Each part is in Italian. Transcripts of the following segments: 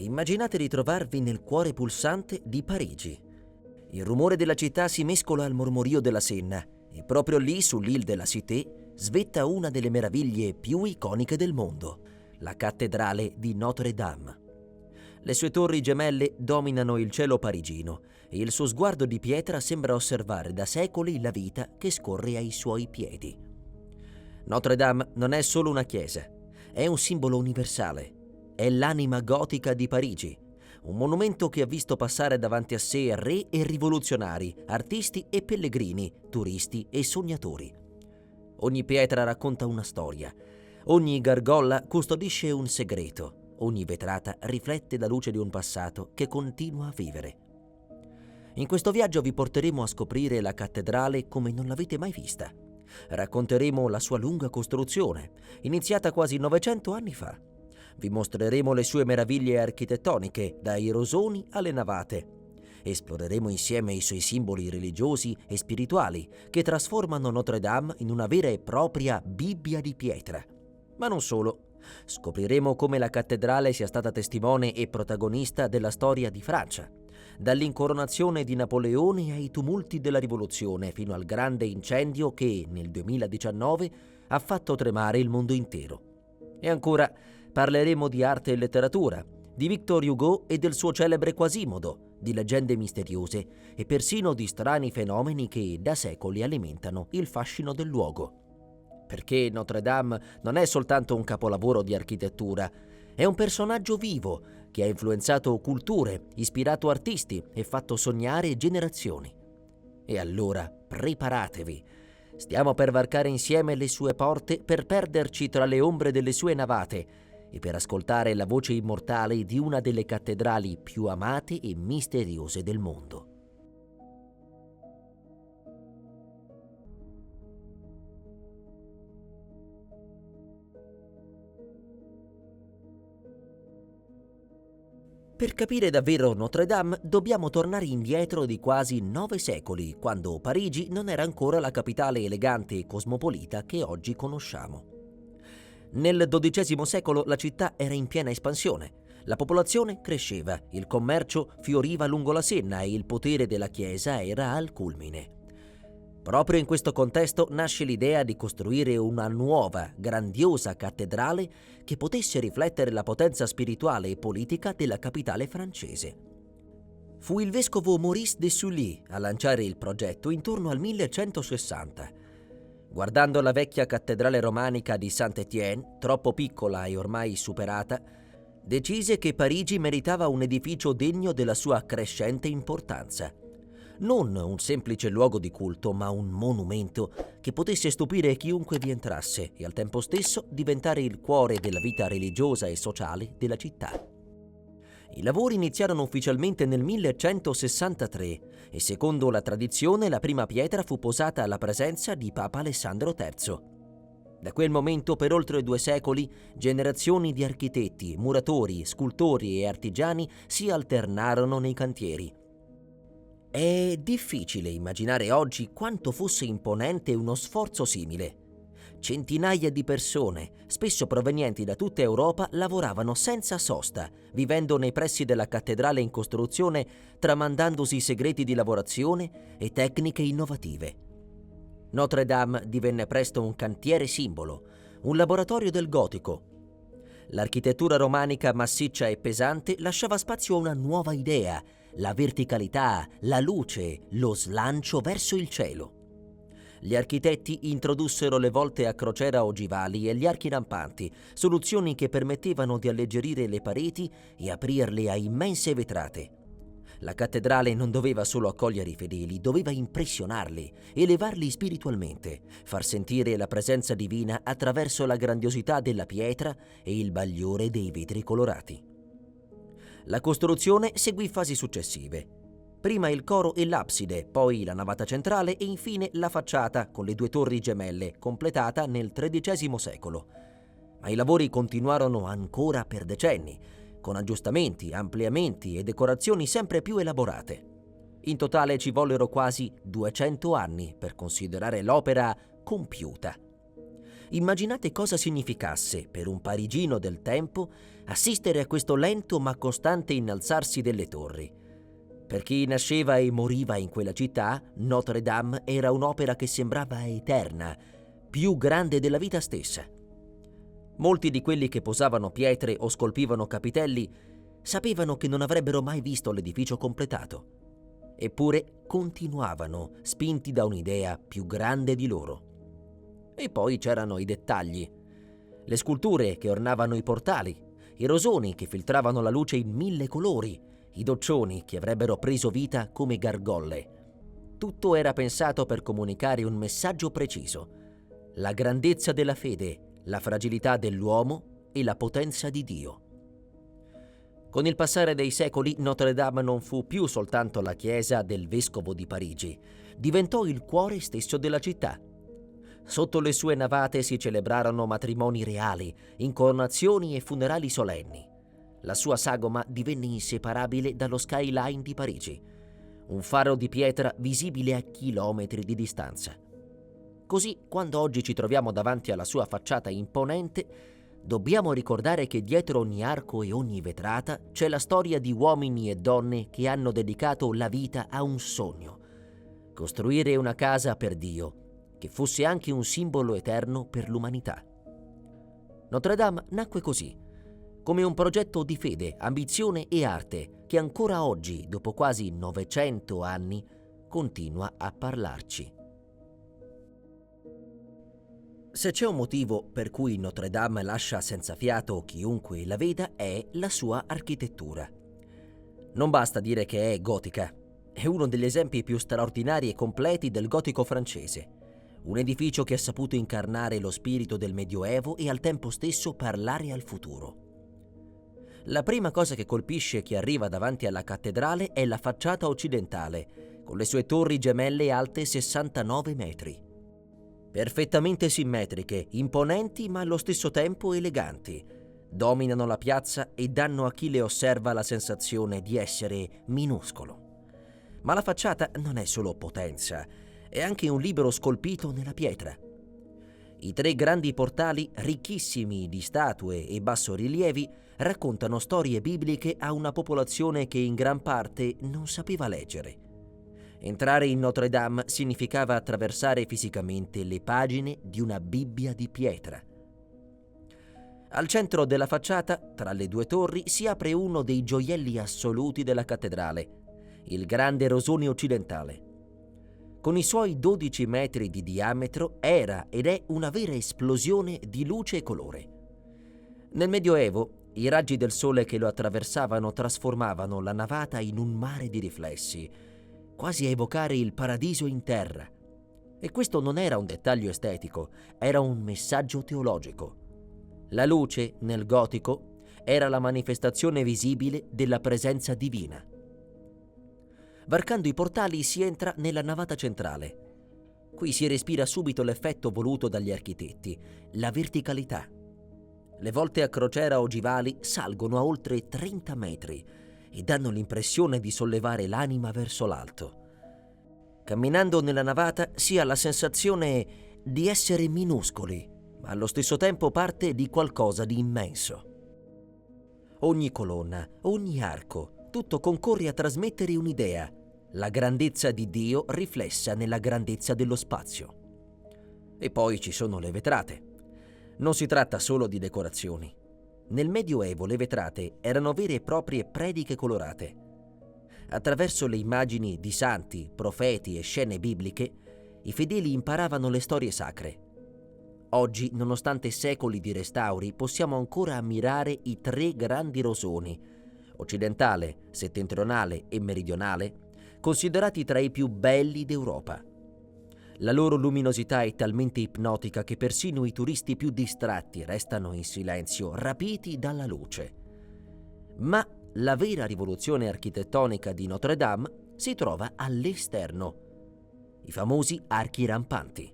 Immaginate di trovarvi nel cuore pulsante di Parigi. Il rumore della città si mescola al mormorio della Senna e proprio lì, sull'Île de la Cité, svetta una delle meraviglie più iconiche del mondo, la cattedrale di Notre-Dame. Le sue torri gemelle dominano il cielo parigino e il suo sguardo di pietra sembra osservare da secoli la vita che scorre ai suoi piedi. Notre-Dame non è solo una chiesa, è un simbolo universale. È l'anima gotica di Parigi, un monumento che ha visto passare davanti a sé re e rivoluzionari, artisti e pellegrini, turisti e sognatori. Ogni pietra racconta una storia, ogni gargolla custodisce un segreto, ogni vetrata riflette la luce di un passato che continua a vivere. In questo viaggio vi porteremo a scoprire la cattedrale come non l'avete mai vista. Racconteremo la sua lunga costruzione, iniziata quasi 900 anni fa. Vi mostreremo le sue meraviglie architettoniche, dai rosoni alle navate. Esploreremo insieme i suoi simboli religiosi e spirituali, che trasformano Notre-Dame in una vera e propria Bibbia di pietra. Ma non solo. Scopriremo come la cattedrale sia stata testimone e protagonista della storia di Francia, dall'incoronazione di Napoleone ai tumulti della Rivoluzione fino al grande incendio che, nel 2019, ha fatto tremare il mondo intero. E ancora, parleremo di arte e letteratura, di Victor Hugo e del suo celebre Quasimodo, di leggende misteriose e persino di strani fenomeni che da secoli alimentano il fascino del luogo. Perché Notre-Dame non è soltanto un capolavoro di architettura, è un personaggio vivo che ha influenzato culture, ispirato artisti e fatto sognare generazioni. E allora preparatevi. Stiamo per varcare insieme le sue porte per perderci tra le ombre delle sue navate e per ascoltare la voce immortale di una delle cattedrali più amate e misteriose del mondo. Per capire davvero Notre-Dame dobbiamo tornare indietro di quasi 9 secoli, quando Parigi non era ancora la capitale elegante e cosmopolita che oggi conosciamo. Nel XII secolo la città era in piena espansione, la popolazione cresceva, il commercio fioriva lungo la Senna e il potere della Chiesa era al culmine. Proprio in questo contesto nasce l'idea di costruire una nuova, grandiosa cattedrale che potesse riflettere la potenza spirituale e politica della capitale francese. Fu il vescovo Maurice de Sully a lanciare il progetto intorno al 1160. Guardando la vecchia cattedrale romanica di Saint-Étienne, troppo piccola e ormai superata, decise che Parigi meritava un edificio degno della sua crescente importanza. Non un semplice luogo di culto, ma un monumento che potesse stupire chiunque vi entrasse e al tempo stesso diventare il cuore della vita religiosa e sociale della città. I lavori iniziarono ufficialmente nel 1163 e secondo la tradizione la prima pietra fu posata alla presenza di Papa Alessandro III. Da quel momento per oltre 2 secoli generazioni di architetti, muratori, scultori e artigiani si alternarono nei cantieri. È difficile immaginare oggi quanto fosse imponente uno sforzo simile. Centinaia di persone, spesso provenienti da tutta Europa, lavoravano senza sosta, vivendo nei pressi della cattedrale in costruzione, tramandandosi segreti di lavorazione e tecniche innovative. Notre-Dame divenne presto un cantiere simbolo, un laboratorio del gotico. L'architettura romanica massiccia e pesante lasciava spazio a una nuova idea, la verticalità, la luce, lo slancio verso il cielo. Gli architetti introdussero le volte a crociera ogivali e gli archi rampanti, soluzioni che permettevano di alleggerire le pareti e aprirle a immense vetrate. La cattedrale non doveva solo accogliere i fedeli, doveva impressionarli, elevarli spiritualmente, far sentire la presenza divina attraverso la grandiosità della pietra e il bagliore dei vetri colorati. La costruzione seguì fasi successive. Prima il coro e l'abside, poi la navata centrale e infine la facciata con le 2 torri gemelle, completata nel XIII secolo. Ma i lavori continuarono ancora per decenni, con aggiustamenti, ampliamenti e decorazioni sempre più elaborate. In totale ci vollero quasi 200 anni per considerare l'opera compiuta. Immaginate cosa significasse per un parigino del tempo assistere a questo lento ma costante innalzarsi delle torri. Per chi nasceva e moriva in quella città, Notre Dame era un'opera che sembrava eterna, più grande della vita stessa. Molti di quelli che posavano pietre o scolpivano capitelli sapevano che non avrebbero mai visto l'edificio completato. Eppure continuavano, spinti da un'idea più grande di loro. E poi c'erano i dettagli. Le sculture che ornavano i portali, i rosoni che filtravano la luce in 1000 colori, i doccioni che avrebbero preso vita come gargolle. Tutto era pensato per comunicare un messaggio preciso: la grandezza della fede, la fragilità dell'uomo e la potenza di Dio. Con il passare dei secoli, Notre Dame non fu più soltanto la chiesa del vescovo di Parigi, diventò il cuore stesso della città. Sotto le sue navate si celebrarono matrimoni reali, incoronazioni e funerali solenni. La sua sagoma divenne inseparabile dallo skyline di Parigi, un faro di pietra visibile a chilometri di distanza. Così, quando oggi ci troviamo davanti alla sua facciata imponente, dobbiamo ricordare che dietro ogni arco e ogni vetrata c'è la storia di uomini e donne che hanno dedicato la vita a un sogno: costruire una casa per Dio, che fosse anche un simbolo eterno per l'umanità. Notre Dame nacque così, come un progetto di fede, ambizione e arte che ancora oggi, dopo quasi 900 anni, continua a parlarci. Se c'è un motivo per cui Notre Dame lascia senza fiato chiunque la veda è la sua architettura. Non basta dire che è gotica, è uno degli esempi più straordinari e completi del gotico francese. Un edificio che ha saputo incarnare lo spirito del Medioevo e al tempo stesso parlare al futuro. La prima cosa che colpisce chi arriva davanti alla cattedrale è la facciata occidentale, con le sue torri gemelle alte 69 metri. Perfettamente simmetriche, imponenti ma allo stesso tempo eleganti. Dominano la piazza e danno a chi le osserva la sensazione di essere minuscolo. Ma la facciata non è solo potenza, è anche un libro scolpito nella pietra. I 3 grandi portali, ricchissimi di statue e bassorilievi, raccontano storie bibliche a una popolazione che in gran parte non sapeva leggere. Entrare in Notre Dame significava attraversare fisicamente le pagine di una Bibbia di pietra. Al centro della facciata, tra le 2 torri, si apre uno dei gioielli assoluti della cattedrale, il grande rosone occidentale. Con i suoi 12 metri di diametro era ed è una vera esplosione di luce e colore. Nel Medioevo, i raggi del sole che lo attraversavano trasformavano la navata in un mare di riflessi, quasi a evocare il paradiso in terra. E questo non era un dettaglio estetico, era un messaggio teologico. La luce, nel gotico, era la manifestazione visibile della presenza divina. Varcando i portali si entra nella navata centrale. Qui si respira subito l'effetto voluto dagli architetti, la verticalità. Le volte a crociera ogivali salgono a oltre 30 metri e danno l'impressione di sollevare l'anima verso l'alto. Camminando nella navata si ha la sensazione di essere minuscoli, ma allo stesso tempo parte di qualcosa di immenso. Ogni colonna, ogni arco, tutto concorre a trasmettere un'idea: la grandezza di Dio riflessa nella grandezza dello spazio. E poi ci sono le vetrate. Non si tratta solo di decorazioni. Nel Medioevo le vetrate erano vere e proprie prediche colorate. Attraverso le immagini di santi, profeti e scene bibliche, i fedeli imparavano le storie sacre. Oggi, nonostante secoli di restauri, possiamo ancora ammirare i 3 grandi rosoni, occidentale, settentrionale e meridionale, considerati tra i più belli d'Europa. La loro luminosità è talmente ipnotica che persino i turisti più distratti restano in silenzio, rapiti dalla luce. Ma la vera rivoluzione architettonica di Notre Dame si trova all'esterno, i famosi archi rampanti.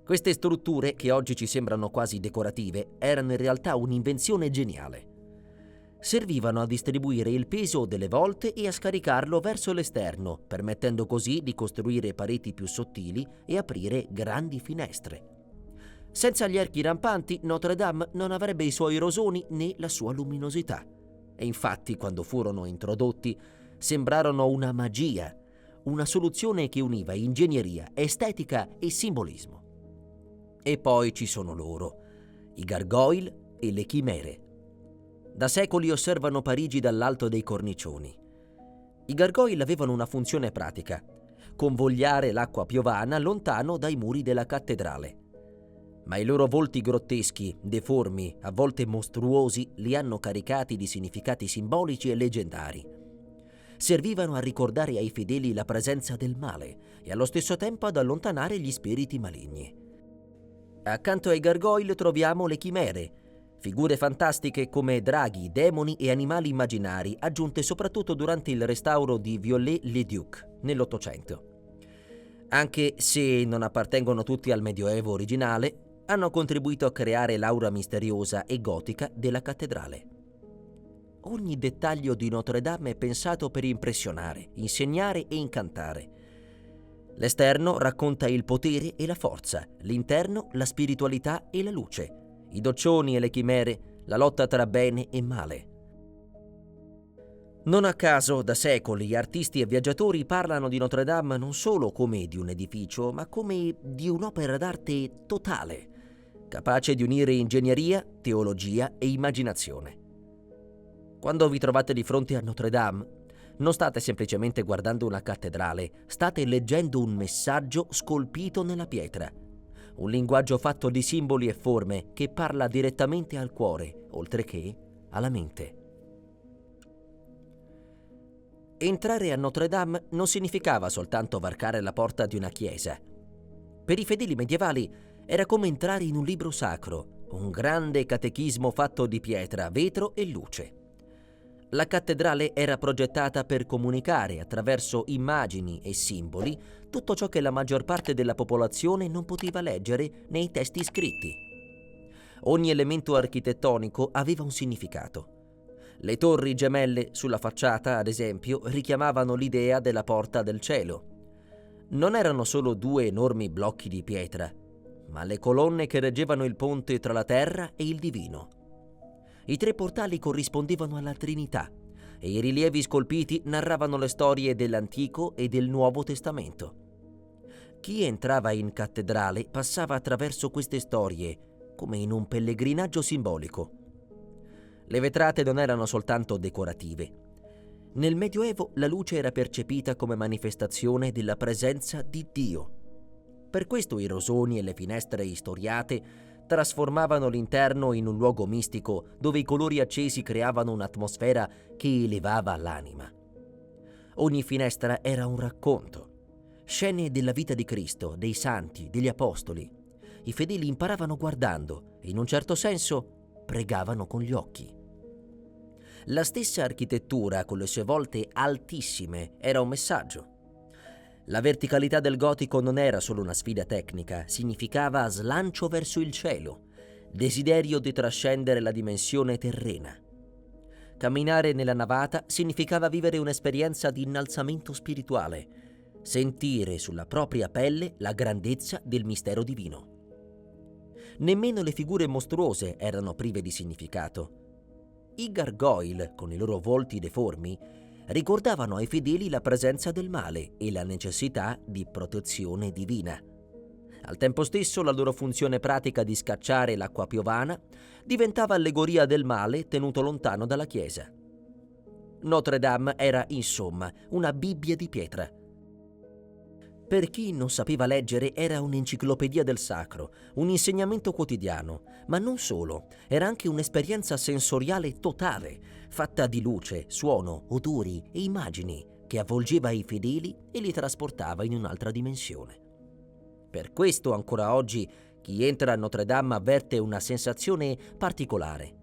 Queste strutture, che oggi ci sembrano quasi decorative, erano in realtà un'invenzione geniale. Servivano a distribuire il peso delle volte e a scaricarlo verso l'esterno, permettendo così di costruire pareti più sottili e aprire grandi finestre. Senza gli archi rampanti, Notre Dame non avrebbe i suoi rosoni né la sua luminosità. E infatti, quando furono introdotti, sembrarono una magia, una soluzione che univa ingegneria, estetica e simbolismo. E poi ci sono loro, i gargoyle e le chimere. Da secoli osservano Parigi dall'alto dei cornicioni. I gargoyle avevano una funzione pratica: convogliare l'acqua piovana lontano dai muri della cattedrale. Ma i loro volti grotteschi, deformi, a volte mostruosi, li hanno caricati di significati simbolici e leggendari. Servivano a ricordare ai fedeli la presenza del male e allo stesso tempo ad allontanare gli spiriti maligni. Accanto ai gargoyle troviamo le chimere, figure fantastiche come draghi, demoni e animali immaginari, aggiunte soprattutto durante il restauro di Viollet-le-Duc nell'Ottocento. Anche se non appartengono tutti al Medioevo originale, hanno contribuito a creare l'aura misteriosa e gotica della cattedrale. Ogni dettaglio di Notre Dame è pensato per impressionare, insegnare e incantare. L'esterno racconta il potere e la forza, l'interno la spiritualità e la luce, i doccioni e le chimere, la lotta tra bene e male. Non a caso, da secoli, artisti e viaggiatori parlano di Notre Dame non solo come di un edificio, ma come di un'opera d'arte totale, capace di unire ingegneria, teologia e immaginazione. Quando vi trovate di fronte a Notre Dame, non state semplicemente guardando una cattedrale, state leggendo un messaggio scolpito nella pietra, un linguaggio fatto di simboli e forme che parla direttamente al cuore, oltre che alla mente. Entrare a Notre Dame non significava soltanto varcare la porta di una chiesa. Per i fedeli medievali era come entrare in un libro sacro, un grande catechismo fatto di pietra, vetro e luce. La cattedrale era progettata per comunicare attraverso immagini e simboli tutto ciò che la maggior parte della popolazione non poteva leggere nei testi scritti. Ogni elemento architettonico aveva un significato. Le torri gemelle sulla facciata, ad esempio, richiamavano l'idea della porta del cielo. Non erano solo due enormi blocchi di pietra, ma le colonne che reggevano il ponte tra la terra e il divino. I tre portali corrispondevano alla Trinità e i rilievi scolpiti narravano le storie dell'Antico e del Nuovo Testamento. Chi entrava in cattedrale passava attraverso queste storie come in un pellegrinaggio simbolico. Le vetrate non erano soltanto decorative. Nel Medioevo la luce era percepita come manifestazione della presenza di Dio. Per questo i rosoni e le finestre istoriate trasformavano l'interno in un luogo mistico dove i colori accesi creavano un'atmosfera che elevava l'anima. Ogni finestra era un racconto, scene della vita di Cristo, dei santi, degli apostoli. I fedeli imparavano guardando e in un certo senso pregavano con gli occhi. La stessa architettura, con le sue volte altissime, era un messaggio. La verticalità del gotico non era solo una sfida tecnica, significava slancio verso il cielo, desiderio di trascendere la dimensione terrena. Camminare nella navata significava vivere un'esperienza di innalzamento spirituale, sentire sulla propria pelle la grandezza del mistero divino. Nemmeno le figure mostruose erano prive di significato. I gargoyle, con i loro volti deformi, ricordavano ai fedeli la presenza del male e la necessità di protezione divina. Al tempo stesso la loro funzione pratica di scacciare l'acqua piovana diventava allegoria del male tenuto lontano dalla chiesa. Notre Dame era, insomma, una Bibbia di pietra. Per chi non sapeva leggere era un'enciclopedia del sacro, un insegnamento quotidiano, ma non solo, era anche un'esperienza sensoriale totale, fatta di luce, suono, odori e immagini, che avvolgeva i fedeli e li trasportava in un'altra dimensione. Per questo ancora oggi chi entra a Notre Dame avverte una sensazione particolare.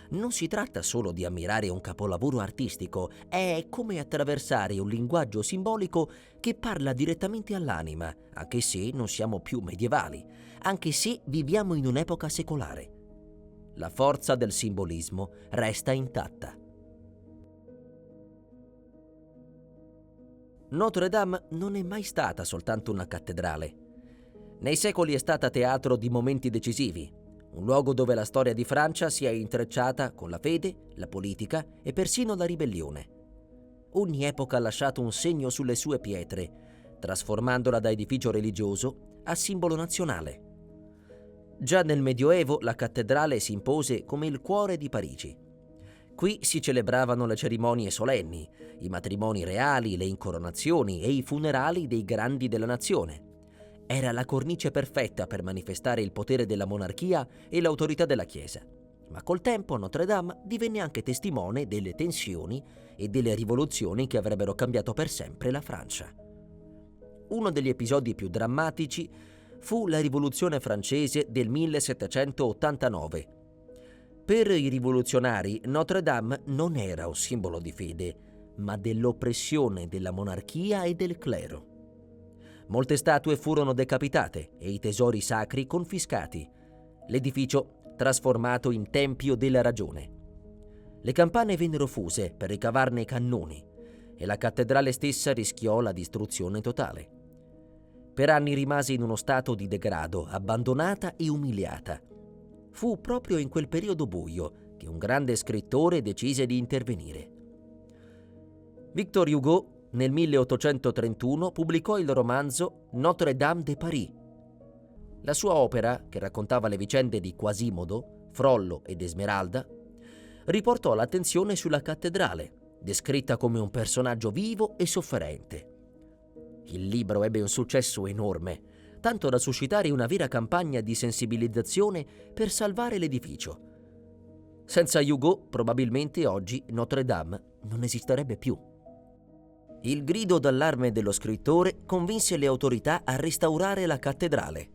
Non si tratta solo di ammirare un capolavoro artistico, è come attraversare un linguaggio simbolico che parla direttamente all'anima, anche se non siamo più medievali, anche se viviamo in un'epoca secolare. La forza del simbolismo resta intatta. Notre Dame non è mai stata soltanto una cattedrale. Nei secoli è stata teatro di momenti decisivi, un luogo dove la storia di Francia si è intrecciata con la fede, la politica e persino la ribellione. Ogni epoca ha lasciato un segno sulle sue pietre, trasformandola da edificio religioso a simbolo nazionale. Già nel Medioevo la cattedrale si impose come il cuore di Parigi. Qui si celebravano le cerimonie solenni, i matrimoni reali, le incoronazioni e i funerali dei grandi della nazione. Era la cornice perfetta per manifestare il potere della monarchia e l'autorità della Chiesa. Ma col tempo Notre Dame divenne anche testimone delle tensioni e delle rivoluzioni che avrebbero cambiato per sempre la Francia. Uno degli episodi più drammatici fu la Rivoluzione francese del 1789. Per i rivoluzionari Notre Dame non era un simbolo di fede, ma dell'oppressione della monarchia e del clero. Molte statue furono decapitate e i tesori sacri confiscati. L'edificio trasformato in tempio della ragione. Le campane vennero fuse per ricavarne i cannoni e la cattedrale stessa rischiò la distruzione totale. Per anni rimase in uno stato di degrado, abbandonata e umiliata. Fu proprio in quel periodo buio che un grande scrittore decise di intervenire. Victor Hugo nel 1831 pubblicò il romanzo Notre-Dame de Paris. La sua opera, che raccontava le vicende di Quasimodo, Frollo ed Esmeralda, riportò l'attenzione sulla cattedrale, descritta come un personaggio vivo e sofferente. Il libro ebbe un successo enorme, tanto da suscitare una vera campagna di sensibilizzazione per salvare l'edificio. Senza Hugo, probabilmente oggi Notre Dame non esisterebbe più. Il grido d'allarme dello scrittore convinse le autorità a restaurare la cattedrale.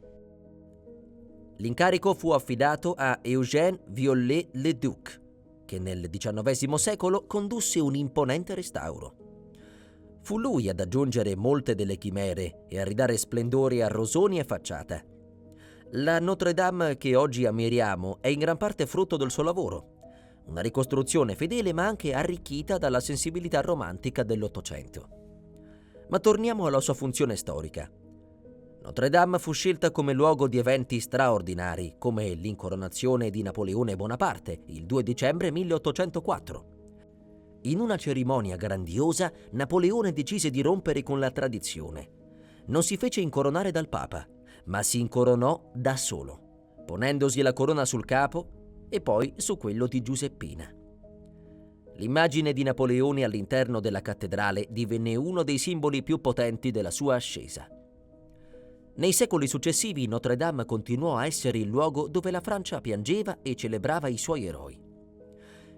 L'incarico fu affidato a Eugène Viollet-le-Duc, che nel XIX secolo condusse un imponente restauro. Fu lui ad aggiungere molte delle chimere e a ridare splendore a rosoni e facciata. La Notre Dame che oggi ammiriamo è in gran parte frutto del suo lavoro, una ricostruzione fedele ma anche arricchita dalla sensibilità romantica dell'Ottocento. Ma torniamo alla sua funzione storica. Notre Dame fu scelta come luogo di eventi straordinari, come l'incoronazione di Napoleone Bonaparte il 2 dicembre 1804. In una cerimonia grandiosa, Napoleone decise di rompere con la tradizione. Non si fece incoronare dal Papa, ma si incoronò da solo, ponendosi la corona sul capo e poi su quello di Giuseppina. L'immagine di Napoleone all'interno della cattedrale divenne uno dei simboli più potenti della sua ascesa. Nei secoli successivi Notre Dame continuò a essere il luogo dove la Francia piangeva e celebrava i suoi eroi.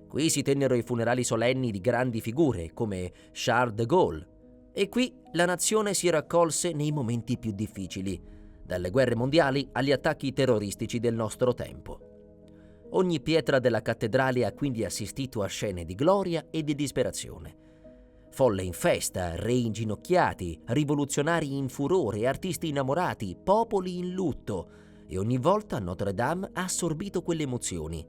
Qui si tennero i funerali solenni di grandi figure come Charles de Gaulle e qui la nazione si raccolse nei momenti più difficili, dalle guerre mondiali agli attacchi terroristici del nostro tempo. Ogni pietra della cattedrale ha quindi assistito a scene di gloria e di disperazione. Folle in festa, re inginocchiati, rivoluzionari in furore, artisti innamorati, popoli in lutto, e ogni volta Notre Dame ha assorbito quelle emozioni,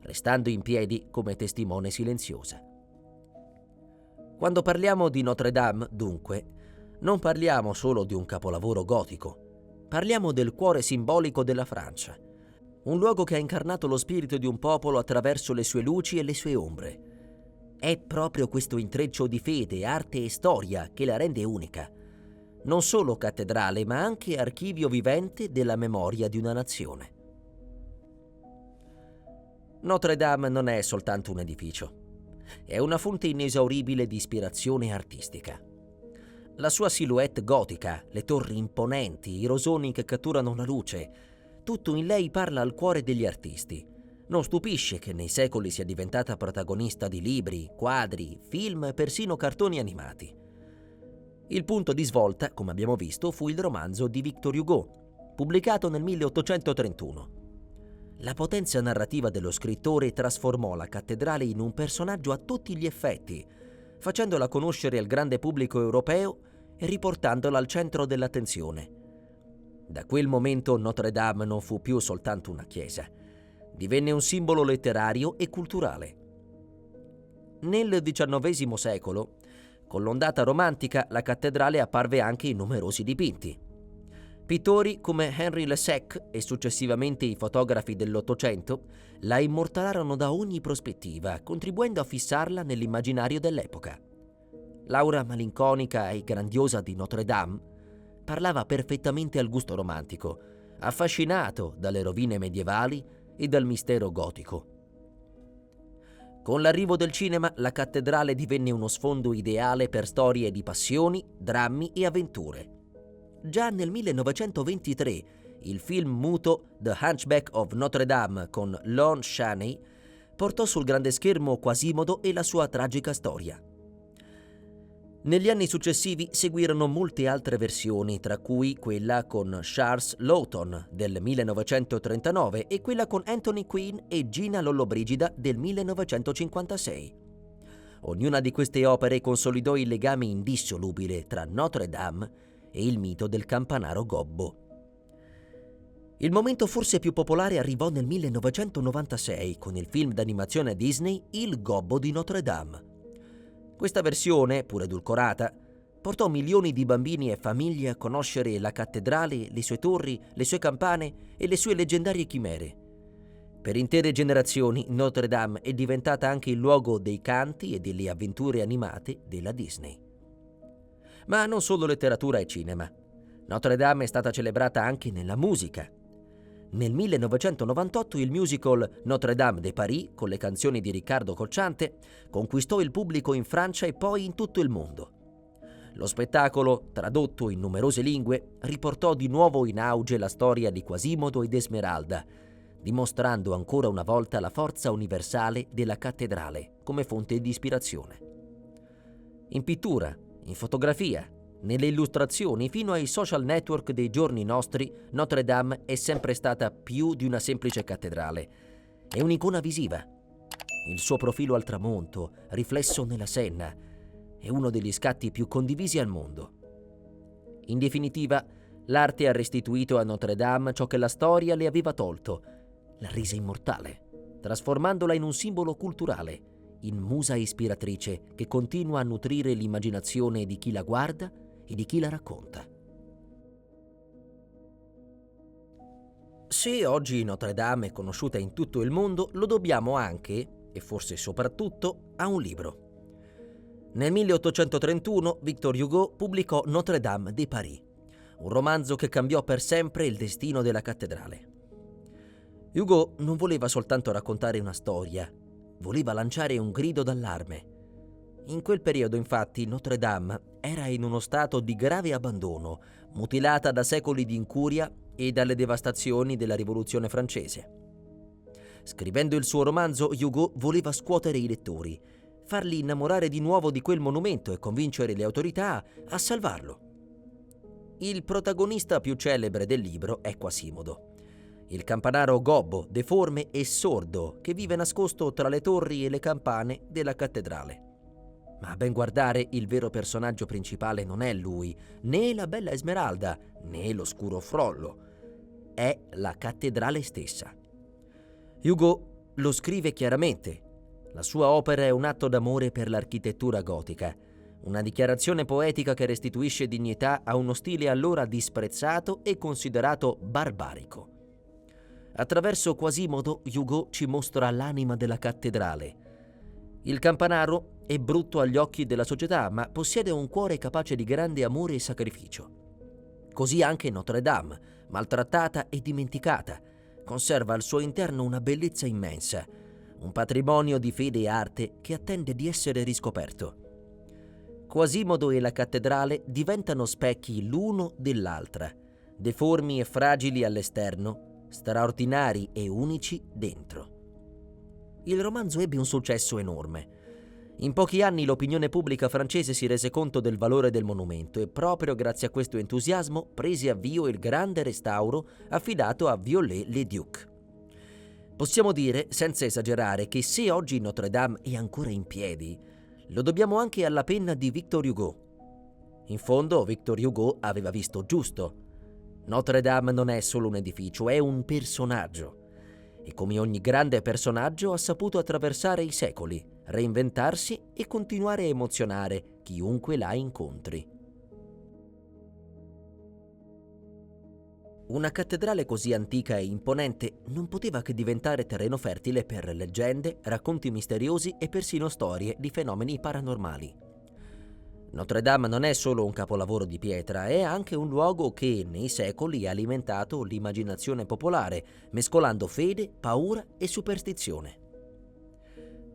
restando in piedi come testimone silenziosa. Quando parliamo di Notre Dame, dunque, non parliamo solo di un capolavoro gotico, parliamo del cuore simbolico della Francia, un luogo che ha incarnato lo spirito di un popolo attraverso le sue luci e le sue ombre. È proprio questo intreccio di fede, arte e storia che la rende unica, non solo cattedrale ma anche archivio vivente della memoria di una nazione. Notre Dame non è soltanto un edificio, è una fonte inesauribile di ispirazione artistica. La sua silhouette gotica, le torri imponenti, i rosoni che catturano la luce, tutto in lei parla al cuore degli artisti. Non stupisce che nei secoli sia diventata protagonista di libri, quadri, film e persino cartoni animati. Il punto di svolta, come abbiamo visto, fu il romanzo di Victor Hugo, pubblicato nel 1831. La potenza narrativa dello scrittore trasformò la cattedrale in un personaggio a tutti gli effetti, facendola conoscere al grande pubblico europeo e riportandola al centro dell'attenzione. Da quel momento Notre Dame non fu più soltanto una chiesa, divenne un simbolo letterario e culturale. Nel XIX secolo, con l'ondata romantica, la cattedrale apparve anche in numerosi dipinti. Pittori come Henri Lessec e successivamente i fotografi dell'Ottocento la immortalarono da ogni prospettiva, contribuendo a fissarla nell'immaginario dell'epoca. L'aura malinconica e grandiosa di Notre Dame parlava perfettamente al gusto romantico, affascinato dalle rovine medievali e dal mistero gotico. Con l'arrivo del cinema, la cattedrale divenne uno sfondo ideale per storie di passioni, drammi e avventure. Già nel 1923, il film muto The Hunchback of Notre Dame con Lon Chaney portò sul grande schermo Quasimodo e la sua tragica storia. Negli anni successivi seguirono molte altre versioni, tra cui quella con Charles Laughton del 1939 e quella con Anthony Quinn e Gina Lollobrigida del 1956. Ognuna di queste opere consolidò il legame indissolubile tra Notre Dame e il mito del campanaro gobbo. Il momento forse più popolare arrivò nel 1996 con il film d'animazione Disney Il gobbo di Notre Dame. Questa versione, pur edulcorata, portò milioni di bambini e famiglie a conoscere la cattedrale, le sue torri, le sue campane e le sue leggendarie chimere. Per intere generazioni Notre Dame è diventata anche il luogo dei canti e delle avventure animate della Disney. Ma non solo letteratura e cinema. Notre Dame è stata celebrata anche nella musica. Nel 1998 il musical Notre Dame de Paris, con le canzoni di Riccardo Cocciante, conquistò il pubblico in Francia e poi in tutto il mondo. Lo spettacolo, tradotto in numerose lingue, riportò di nuovo in auge la storia di Quasimodo ed Esmeralda, dimostrando ancora una volta la forza universale della cattedrale come fonte di ispirazione. In pittura, in fotografia, nelle illustrazioni, fino ai social network dei giorni nostri, Notre Dame è sempre stata più di una semplice cattedrale. È un'icona visiva. Il suo profilo al tramonto, riflesso nella Senna, è uno degli scatti più condivisi al mondo. In definitiva, l'arte ha restituito a Notre Dame ciò che la storia le aveva tolto, la resa immortale, trasformandola in un simbolo culturale, in musa ispiratrice che continua a nutrire l'immaginazione di chi la guarda e di chi la racconta. Se oggi Notre Dame è conosciuta in tutto il mondo, lo dobbiamo anche, e forse soprattutto, a un libro. Nel 1831 Victor Hugo pubblicò Notre Dame de Paris, un romanzo che cambiò per sempre il destino della cattedrale. Hugo non voleva soltanto raccontare una storia, voleva lanciare un grido d'allarme. In quel periodo, infatti, Notre Dame era in uno stato di grave abbandono, mutilata da secoli di incuria e dalle devastazioni della Rivoluzione francese. Scrivendo il suo romanzo, Hugo voleva scuotere i lettori, farli innamorare di nuovo di quel monumento e convincere le autorità a salvarlo. Il protagonista più celebre del libro è Quasimodo, il campanaro gobbo, deforme e sordo che vive nascosto tra le torri e le campane della cattedrale. Ma a ben guardare, il vero personaggio principale non è lui, né la bella Esmeralda, né l'oscuro Frollo. È la cattedrale stessa. Hugo lo scrive chiaramente. La sua opera è un atto d'amore per l'architettura gotica, una dichiarazione poetica che restituisce dignità a uno stile allora disprezzato e considerato barbarico. Attraverso Quasimodo, Hugo ci mostra l'anima della cattedrale. Il campanaro è brutto agli occhi della società, ma possiede un cuore capace di grande amore e sacrificio. Così anche Notre Dame, maltrattata e dimenticata, conserva al suo interno una bellezza immensa, un patrimonio di fede e arte che attende di essere riscoperto. Quasimodo e la cattedrale diventano specchi l'uno dell'altra, deformi e fragili all'esterno, straordinari e unici dentro. Il romanzo ebbe un successo enorme. In pochi anni l'opinione pubblica francese si rese conto del valore del monumento e proprio grazie a questo entusiasmo prese avvio il grande restauro affidato a Viollet-le-Duc. Possiamo dire, senza esagerare, che se oggi Notre Dame è ancora in piedi, lo dobbiamo anche alla penna di Victor Hugo. In fondo, Victor Hugo aveva visto giusto. Notre Dame non è solo un edificio, è un personaggio. E come ogni grande personaggio ha saputo attraversare i secoli, reinventarsi e continuare a emozionare chiunque la incontri. Una cattedrale così antica e imponente non poteva che diventare terreno fertile per leggende, racconti misteriosi e persino storie di fenomeni paranormali. Notre Dame non è solo un capolavoro di pietra, è anche un luogo che nei secoli ha alimentato l'immaginazione popolare, mescolando fede, paura e superstizione.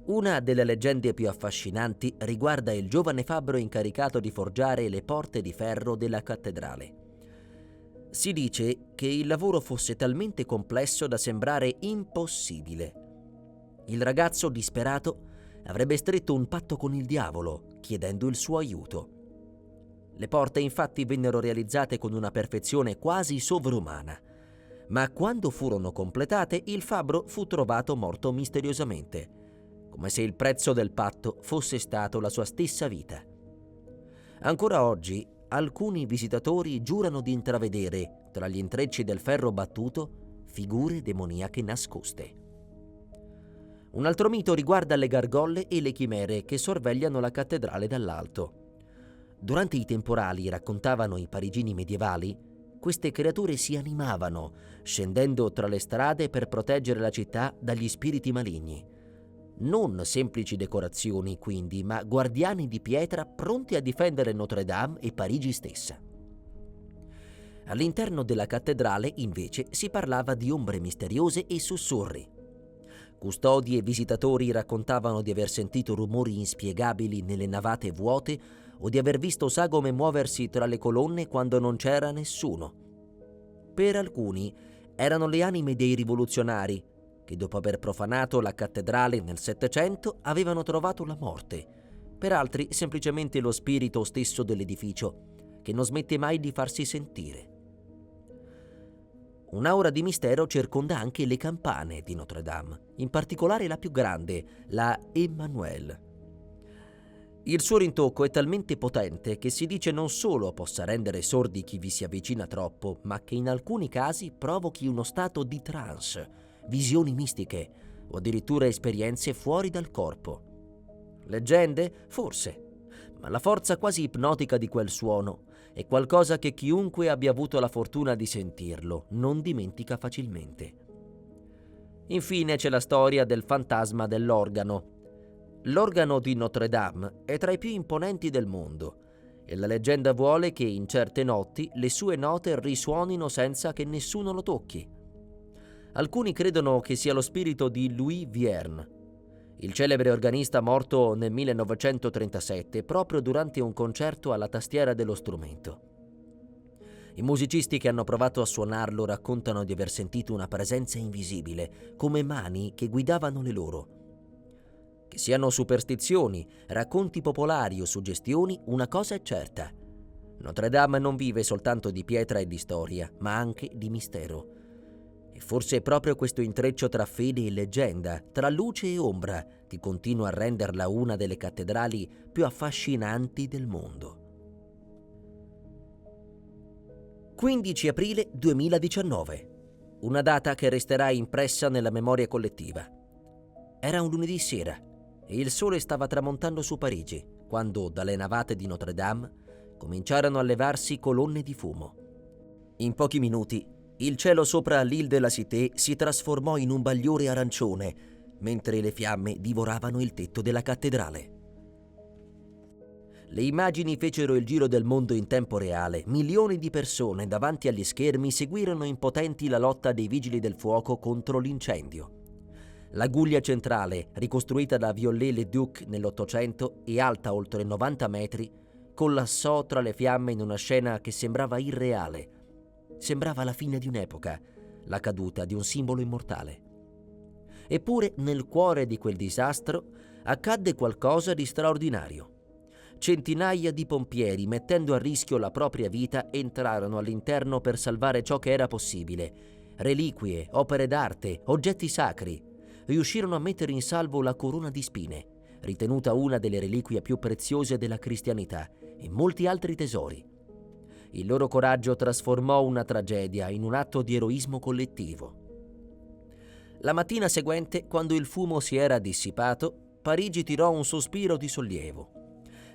Una delle leggende più affascinanti riguarda il giovane fabbro incaricato di forgiare le porte di ferro della cattedrale. Si dice che il lavoro fosse talmente complesso da sembrare impossibile. Il ragazzo, disperato, avrebbe stretto un patto con il diavolo, chiedendo il suo aiuto. Le porte infatti vennero realizzate con una perfezione quasi sovrumana, ma quando furono completate il fabbro fu trovato morto misteriosamente, come se il prezzo del patto fosse stato la sua stessa vita. Ancora oggi alcuni visitatori giurano di intravedere, tra gli intrecci del ferro battuto, figure demoniache nascoste. Un altro mito riguarda le gargolle e le chimere che sorvegliano la cattedrale dall'alto. Durante i temporali, raccontavano i parigini medievali, queste creature si animavano, scendendo tra le strade per proteggere la città dagli spiriti maligni. Non semplici decorazioni, quindi, ma guardiani di pietra pronti a difendere Notre Dame e Parigi stessa. All'interno della cattedrale, invece, si parlava di ombre misteriose e sussurri. Custodi e visitatori raccontavano di aver sentito rumori inspiegabili nelle navate vuote o di aver visto sagome muoversi tra le colonne quando non c'era nessuno. Per alcuni erano le anime dei rivoluzionari che dopo aver profanato la cattedrale nel Settecento avevano trovato la morte, per altri semplicemente lo spirito stesso dell'edificio, che non smette mai di farsi sentire. Un'aura di mistero circonda anche le campane di Notre Dame, in particolare la più grande, la Emmanuel. Il suo rintocco è talmente potente che si dice non solo possa rendere sordi chi vi si avvicina troppo, ma che in alcuni casi provochi uno stato di trance, visioni mistiche o addirittura esperienze fuori dal corpo. Leggende? Forse, ma la forza quasi ipnotica di quel suono è qualcosa che chiunque abbia avuto la fortuna di sentirlo non dimentica facilmente. Infine c'è la storia del fantasma dell'organo. L'organo di Notre Dame è tra i più imponenti del mondo e la leggenda vuole che in certe notti le sue note risuonino senza che nessuno lo tocchi. Alcuni credono che sia lo spirito di Louis Vierne, il celebre organista morto nel 1937 proprio durante un concerto alla tastiera dello strumento. I musicisti che hanno provato a suonarlo raccontano di aver sentito una presenza invisibile, come mani che guidavano le loro. Che siano superstizioni, racconti popolari o suggestioni, una cosa è certa: Notre Dame non vive soltanto di pietra e di storia, ma anche di mistero. E forse è proprio questo intreccio tra fede e leggenda, tra luce e ombra, che continua a renderla una delle cattedrali più affascinanti del mondo. 15 aprile 2019. Una data che resterà impressa nella memoria collettiva. Era un lunedì sera e il sole stava tramontando su Parigi, quando dalle navate di Notre Dame cominciarono a levarsi colonne di fumo. In pochi minuti il cielo sopra l'Île de la Cité si trasformò in un bagliore arancione, mentre le fiamme divoravano il tetto della cattedrale. Le immagini fecero il giro del mondo in tempo reale. Milioni di persone davanti agli schermi seguirono impotenti la lotta dei vigili del fuoco contro l'incendio. La guglia centrale, ricostruita da Viollet-le-Duc nell'Ottocento e alta oltre 90 metri, collassò tra le fiamme in una scena che sembrava irreale. Sembrava la fine di un'epoca, la caduta di un simbolo immortale. Eppure, nel cuore di quel disastro, accadde qualcosa di straordinario. Centinaia di pompieri, mettendo a rischio la propria vita, entrarono all'interno per salvare ciò che era possibile. Reliquie, opere d'arte, oggetti sacri. Riuscirono a mettere in salvo la corona di spine, ritenuta una delle reliquie più preziose della cristianità, e molti altri tesori. Il loro coraggio trasformò una tragedia in un atto di eroismo collettivo. La mattina seguente, quando il fumo si era dissipato, Parigi tirò un sospiro di sollievo.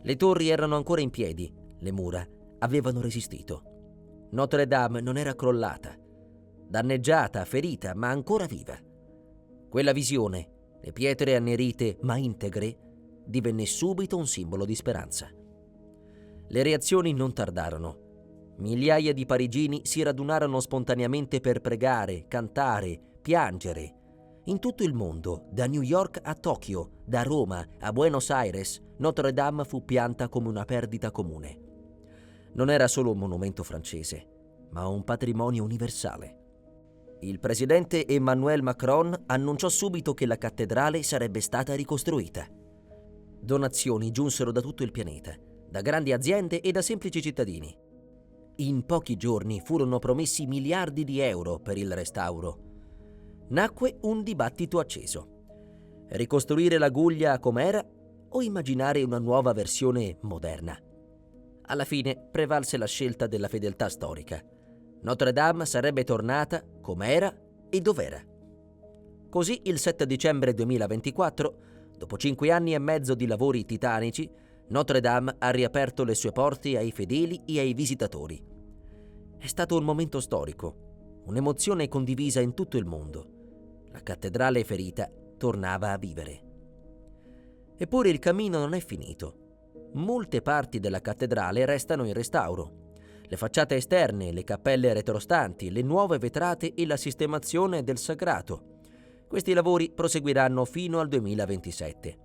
Le torri erano ancora in piedi, le mura avevano resistito. Notre Dame non era crollata, danneggiata, ferita, ma ancora viva. Quella visione, le pietre annerite ma integre, divenne subito un simbolo di speranza. Le reazioni non tardarono. Migliaia di parigini si radunarono spontaneamente per pregare, cantare, piangere. In tutto il mondo, da New York a Tokyo, da Roma a Buenos Aires, Notre Dame fu pianta come una perdita comune. Non era solo un monumento francese, ma un patrimonio universale. Il presidente Emmanuel Macron annunciò subito che la cattedrale sarebbe stata ricostruita. Donazioni giunsero da tutto il pianeta, da grandi aziende e da semplici cittadini. In pochi giorni furono promessi miliardi di euro per il restauro. Nacque un dibattito acceso. Ricostruire la Guglia com'era o immaginare una nuova versione moderna? Alla fine prevalse la scelta della fedeltà storica. Notre Dame sarebbe tornata com'era e dov'era. Così il 7 dicembre 2024, dopo 5 anni e mezzo di lavori titanici, Notre Dame ha riaperto le sue porte ai fedeli e ai visitatori. È stato un momento storico, un'emozione condivisa in tutto il mondo. La cattedrale ferita tornava a vivere. Eppure il cammino non è finito. Molte parti della cattedrale restano in restauro. Le facciate esterne, le cappelle retrostanti, le nuove vetrate e la sistemazione del sagrato. Questi lavori proseguiranno fino al 2027.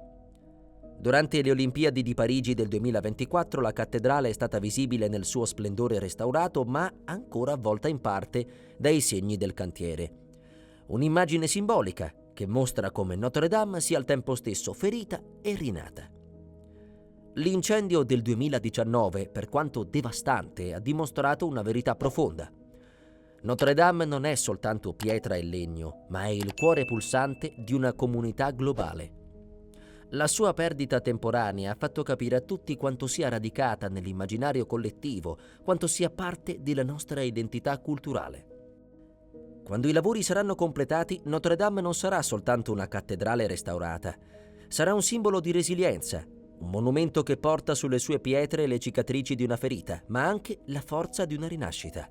Durante le Olimpiadi di Parigi del 2024 la cattedrale è stata visibile nel suo splendore restaurato, ma ancora avvolta in parte dai segni del cantiere. Un'immagine simbolica che mostra come Notre Dame sia al tempo stesso ferita e rinata. L'incendio del 2019, per quanto devastante, ha dimostrato una verità profonda. Notre Dame non è soltanto pietra e legno, ma è il cuore pulsante di una comunità globale. La sua perdita temporanea ha fatto capire a tutti quanto sia radicata nell'immaginario collettivo, quanto sia parte della nostra identità culturale. Quando i lavori saranno completati, Notre Dame non sarà soltanto una cattedrale restaurata, sarà un simbolo di resilienza, un monumento che porta sulle sue pietre le cicatrici di una ferita, ma anche la forza di una rinascita.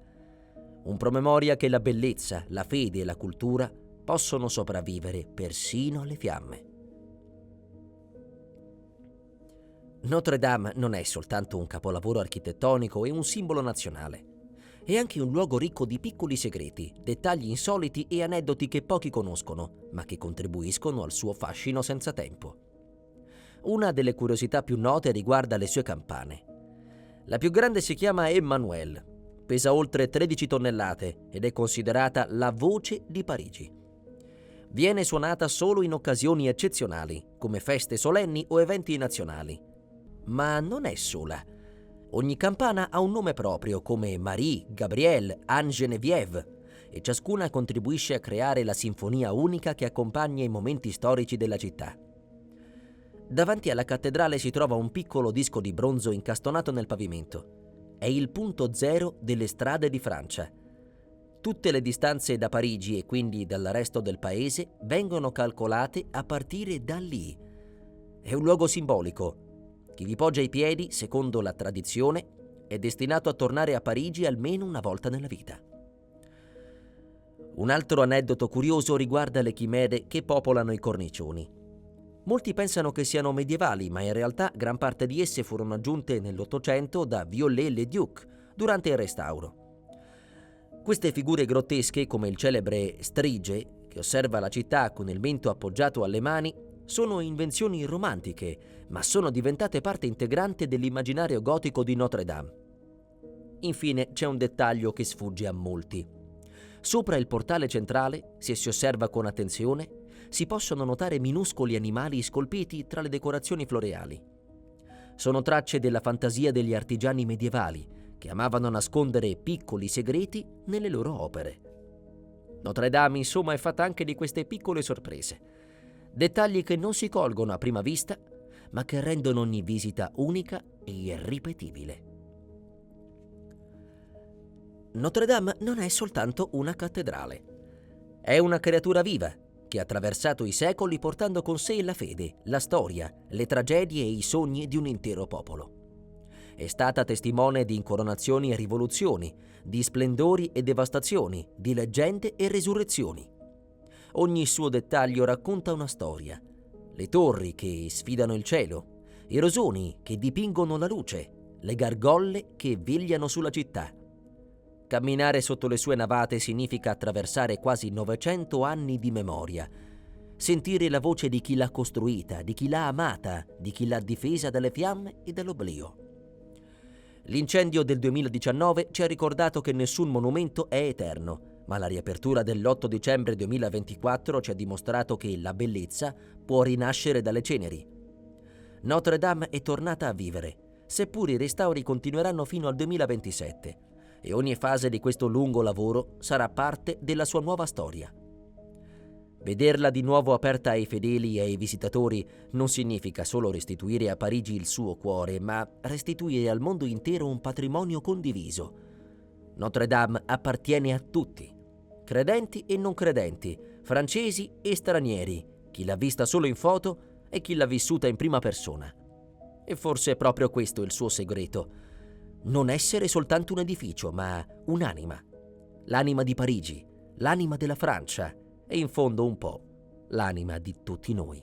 Un promemoria che la bellezza, la fede e la cultura possono sopravvivere persino alle fiamme. Notre Dame non è soltanto un capolavoro architettonico e un simbolo nazionale. È anche un luogo ricco di piccoli segreti, dettagli insoliti e aneddoti che pochi conoscono, ma che contribuiscono al suo fascino senza tempo. Una delle curiosità più note riguarda le sue campane. La più grande si chiama Emmanuel, pesa oltre 13 tonnellate ed è considerata la voce di Parigi. Viene suonata solo in occasioni eccezionali, come feste solenni o eventi nazionali. Ma non è sola. Ogni campana ha un nome proprio, come Marie, Gabrielle, Anne-Geneviève, e ciascuna contribuisce a creare la sinfonia unica che accompagna i momenti storici della città. Davanti alla cattedrale si trova un piccolo disco di bronzo incastonato nel pavimento. È il punto zero delle strade di Francia. Tutte le distanze da Parigi e quindi dal resto del paese vengono calcolate a partire da lì. È un luogo simbolico. Chi vi poggia i piedi, secondo la tradizione, è destinato a tornare a Parigi almeno una volta nella vita. Un altro aneddoto curioso riguarda le chimere che popolano i cornicioni. Molti pensano che siano medievali, ma in realtà gran parte di esse furono aggiunte nell'Ottocento da Viollet-le-Duc durante il restauro. Queste figure grottesche, come il celebre Strige, che osserva la città con il mento appoggiato alle mani, sono invenzioni romantiche, ma sono diventate parte integrante dell'immaginario gotico di Notre Dame. Infine c'è un dettaglio che sfugge a molti. Sopra il portale centrale, se si osserva con attenzione, si possono notare minuscoli animali scolpiti tra le decorazioni floreali. Sono tracce della fantasia degli artigiani medievali, che amavano nascondere piccoli segreti nelle loro opere. Notre Dame, insomma, è fatta anche di queste piccole sorprese. Dettagli che non si colgono a prima vista, ma che rendono ogni visita unica e irripetibile. Notre Dame non è soltanto una cattedrale. È una creatura viva che ha attraversato i secoli portando con sé la fede, la storia, le tragedie e i sogni di un intero popolo. È stata testimone di incoronazioni e rivoluzioni, di splendori e devastazioni, di leggende e resurrezioni. Ogni suo dettaglio racconta una storia. Le torri che sfidano il cielo, i rosoni che dipingono la luce, le gargolle che vegliano sulla città. Camminare sotto le sue navate significa attraversare quasi 900 anni di memoria, sentire la voce di chi l'ha costruita, di chi l'ha amata, di chi l'ha difesa dalle fiamme e dall'oblio. L'incendio del 2019 ci ha ricordato che nessun monumento è eterno, ma la riapertura dell'8 dicembre 2024 ci ha dimostrato che la bellezza può rinascere dalle ceneri. Notre Dame è tornata a vivere, seppur i restauri continueranno fino al 2027, e ogni fase di questo lungo lavoro sarà parte della sua nuova storia. Vederla di nuovo aperta ai fedeli e ai visitatori non significa solo restituire a Parigi il suo cuore, ma restituire al mondo intero un patrimonio condiviso. Notre Dame appartiene a tutti, credenti e non credenti, francesi e stranieri, chi l'ha vista solo in foto e chi l'ha vissuta in prima persona. E forse è proprio questo il suo segreto: non essere soltanto un edificio, ma un'anima. L'anima di Parigi, l'anima della Francia, e in fondo un po' l'anima di tutti noi.